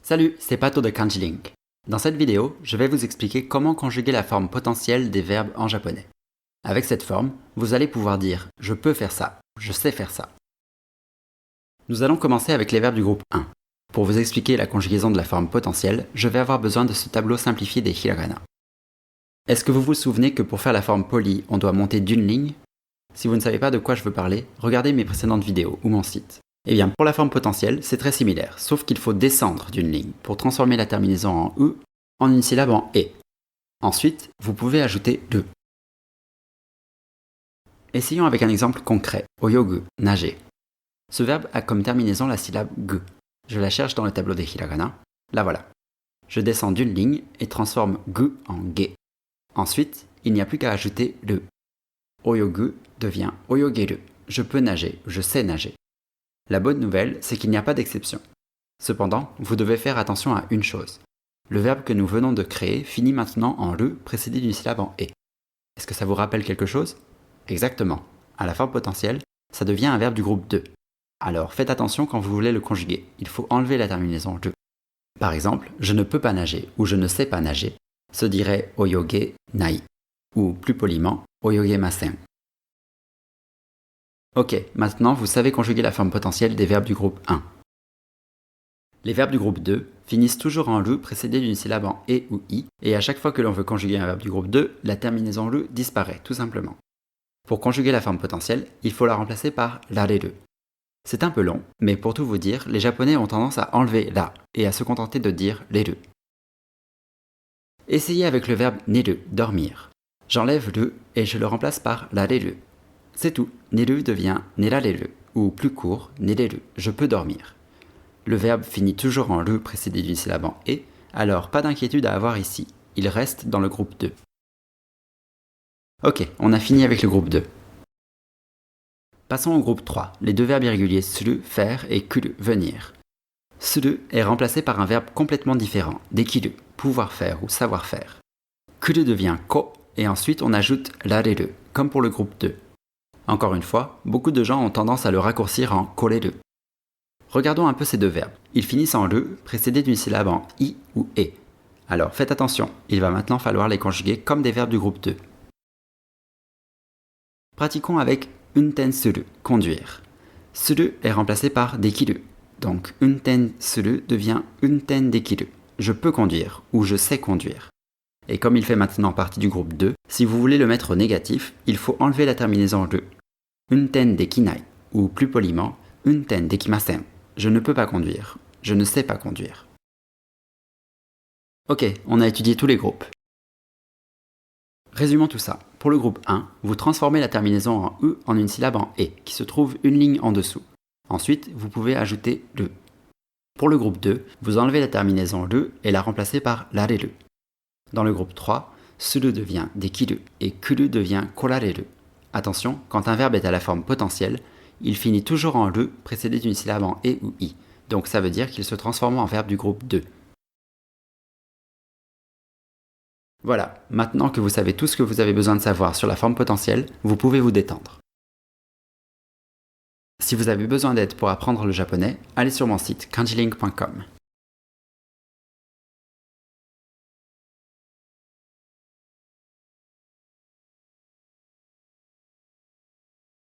Salut, c'est Pato de Kanjilink. Dans cette vidéo, je vais vous expliquer comment conjuguer la forme potentielle des verbes en japonais. Avec cette forme, vous allez pouvoir dire « je peux faire ça »,« je sais faire ça ». Nous allons commencer avec les verbes du groupe 1. Pour vous expliquer la conjugaison de la forme potentielle, je vais avoir besoin de ce tableau simplifié des hiragana. Est-ce que vous vous souvenez que pour faire la forme polie, on doit monter d'une ligne? Si vous ne savez pas de quoi je veux parler, regardez mes précédentes vidéos ou mon site. Eh bien, pour la forme potentielle, c'est très similaire, sauf qu'il faut descendre d'une ligne pour transformer la terminaison en « e » en une syllabe en « e ». Ensuite, vous pouvez ajouter « le ». Essayons avec un exemple concret, oyogu, nager. Ce verbe a comme terminaison la syllabe « gu ». Je la cherche dans le tableau des hiragana. La voilà. Je descends d'une ligne et transforme « gu » en « ge ». Ensuite, il n'y a plus qu'à ajouter « le ». Oyogu devient « oyogeru ». Je peux nager, je sais nager. La bonne nouvelle, c'est qu'il n'y a pas d'exception. Cependant, vous devez faire attention à une chose. Le verbe que nous venons de créer finit maintenant en « le » précédé d'une syllabe en « e ». Est-ce que ça vous rappelle quelque chose? Exactement. À la forme potentielle, ça devient un verbe du groupe 2. Alors faites attention quand vous voulez le conjuguer. Il faut enlever la terminaison « je ». Par exemple, je ne peux pas nager ou je ne sais pas nager se dirait « oyoge nai » ou plus poliment « oyogemasen ». Ok, maintenant vous savez conjuguer la forme potentielle des verbes du groupe 1. Les verbes du groupe 2 finissent toujours en « le » précédé d'une syllabe en « e » ou « i », et à chaque fois que l'on veut conjuguer un verbe du groupe 2, la terminaison « le » disparaît, tout simplement. Pour conjuguer la forme potentielle, il faut la remplacer par « rareru ». C'est un peu long, mais pour tout vous dire, les japonais ont tendance à enlever « la » et à se contenter de dire « reru ». Essayez avec le verbe « neru », dormir. J'enlève « le » et je le remplace par « rareru ». C'est tout, neru devient nerareru, ou plus court, nereru, je peux dormir. Le verbe finit toujours en « le » précédé d'une syllabe en « e », alors pas d'inquiétude à avoir ici, il reste dans le groupe 2. Ok, on a fini avec le groupe 2. Passons au groupe 3, les deux verbes irréguliers suru, faire, et kuru, venir. Suru est remplacé par un verbe complètement différent, dekiru, pouvoir faire ou savoir faire. Kuru devient ko, et ensuite on ajoute rareru, comme pour le groupe 2. Encore une fois, beaucoup de gens ont tendance à le raccourcir en koreru. Regardons un peu ces deux verbes. Ils finissent en « le » précédé d'une syllabe en « i » ou « e ». Alors faites attention, il va maintenant falloir les conjuguer comme des verbes du groupe 2. Pratiquons avec unten suru, conduire. Suru est remplacé par dekiru. Donc unten suru devient unten dekiru. Je peux conduire ou je sais conduire. Et comme il fait maintenant partie du groupe 2, si vous voulez le mettre au négatif, il faut enlever la terminaison « le ». Unten dekinai, ou plus poliment, unten dekimasen. Je ne peux pas conduire, je ne sais pas conduire. Ok, on a étudié tous les groupes. Résumons tout ça. Pour le groupe 1, vous transformez la terminaison en « e » en une syllabe en « e », qui se trouve une ligne en dessous. Ensuite, vous pouvez ajouter « le ». Pour le groupe 2, vous enlevez la terminaison « le » et la remplacez par « rareru ». Dans le groupe 3, suru devient dekiru et kuru devient korareru. Attention, quand un verbe est à la forme potentielle, il finit toujours en « le » précédé d'une syllabe en « e » ou « i ». Donc ça veut dire qu'il se transforme en verbe du groupe 2. Voilà, maintenant que vous savez tout ce que vous avez besoin de savoir sur la forme potentielle, vous pouvez vous détendre. Si vous avez besoin d'aide pour apprendre le japonais, allez sur mon site kanjilink.com.